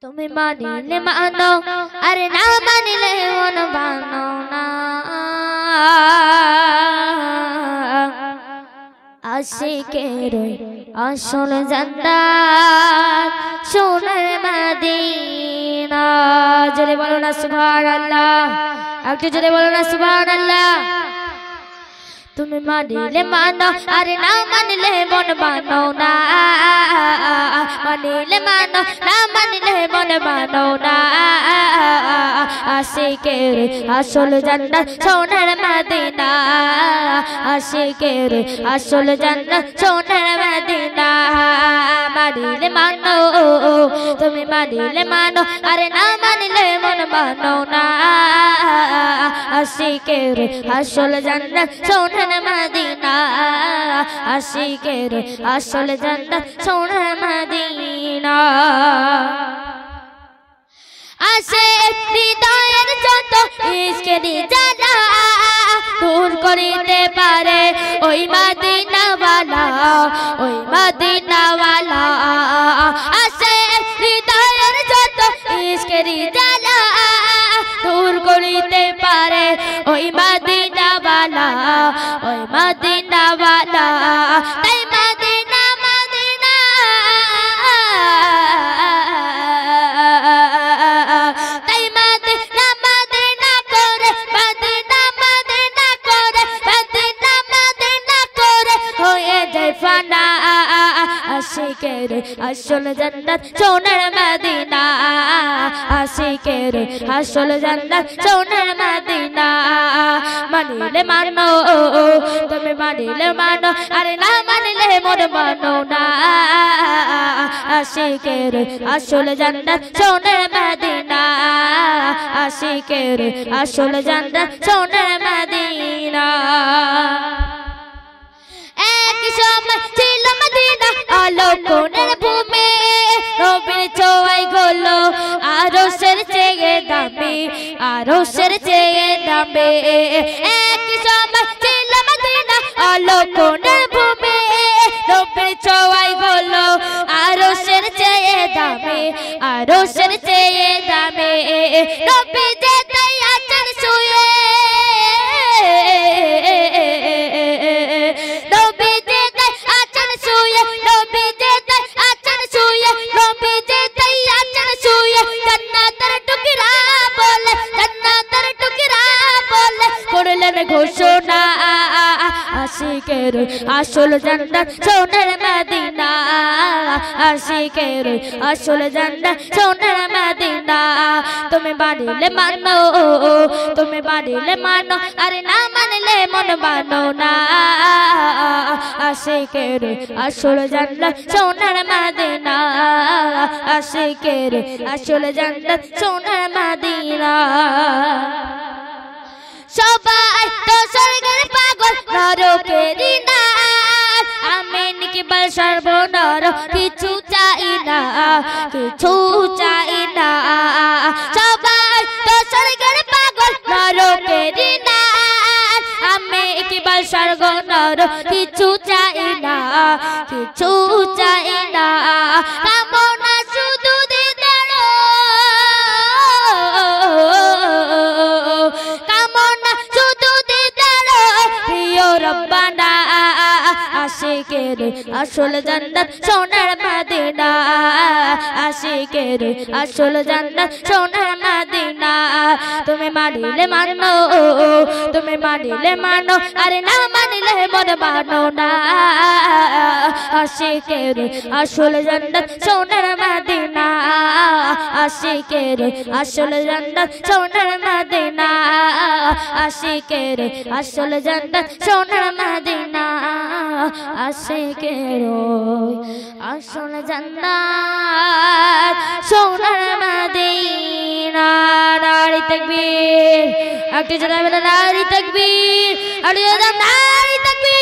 তুমি মানিলে মানো আরে না মানিলে মন মানো না আশিকের আসল জান্নাত সোনার মদিনা জোরে বলো না সুবহানাল্লাহ একটু জোরে বলো না সুবহানাল্লাহ তুমি মানিলে মানো আরে না মানিলে মন মানো না মানিলে মানো না মানিলে মন মানো না আশিকের আসল জান্নাত সোনার মদিনা আশিকের আসল জান্নাত সোনার মদিনা মানিলে মানো তুমি মানিলে মানো আরে না মানিলে মন মানো না আশিকের আসল জান্নাত সোনার মদিনা আশিকের আসল জান্নাত সোনার মদিনা আসে হৃদয়ের যত ইশকের জ্বালা দূর করিতে পারে ওই মদিনাওয়ালা ওই মদিনাওয়ালা আসে হৃদয়ের যত ইশকের জ্বালা দূর করিতে পারে ওই মদিনাওয়ালা ওই মদিনাওয়ালা তাই মদিনা মদিনা তাই মদিনা মদিনা করে মদিনা মদিনা করে মদিনা মদিনা করে হয়ে যায় ফানা আশিকের আসল জান্নাত সোনার মদিনা আশিকের আসল জান্নাত সোনার মদিনা মানিলে মানো তুমি মানিলে মানো আরে না মানিলে মন মানো না আশিকের আসল জান্নাত সোনার মদিনা আশিকের আসল জান্নাত সোনার মদিনা এক সময় ছিল মদিনা আলোকনের ভূমি নবীর ছোঁয়ায় গলো আরশের চেয়ে দামি আরশের চেয়ে দামি এক সময় ছিল মদিনা আলোকনের ভূমি নবীর ছোঁয়ায় গলো আরশের চেয়ে দামি আরশের চেয়ে দামি নবী যেতে আছেন শুয়ে নবী যেতে আছেন শুয়ে নবী যেতে আছেন শুয়ে নবী যেতে আছেন শুয়ে জান্নাতের টুকরা বলে জান্নাতের টুকরা বলে করলেন ঘোষণা আশিকের আসল জান্নাত সোনার মদিনা আশিকের আসল জান্নাত সোনার মদিনা তুমি মানিলে মানো তুমি মানিলে মানো আরে না মানিলে মন মানো না আশিকের আসল জান্নাত সোনার মদিনা আশিকের আসল জান্নাত সোনার মদিনা সবাই তো স্বর্গের পাগল নরকেরই না আমি নাকি বল সর্বনর কিছু চাই না কিছু চাই না সবাই তো স্বর্গের পাগল নরকেরই না আমি কি বল সর্বনর কিছু চাই না কিছু চাই না কামনা শুধু দিদার কামনা শুধু দিদার প্রিয় রব্বানা আশিকের আসল জান্নাত সোনার মদিনা আশিকের আসল জান্নাত সোনার মদিনা তুমি মানিলে মানো তুমি মানিলে মানো আরে না মানিলে মন মানো না আশিকের আসল জান্নাত সোনার মদিনা আশিকের আসল জান্নাত সোনার মদিনা আশিকের আসল জান্নাত সোনার মদিনা আশিকের আসল জান্নাত সোনার মদিনা নারী তাকবীর একটু জোরে বলো নারী তাকবীর আর নারী তাকবীর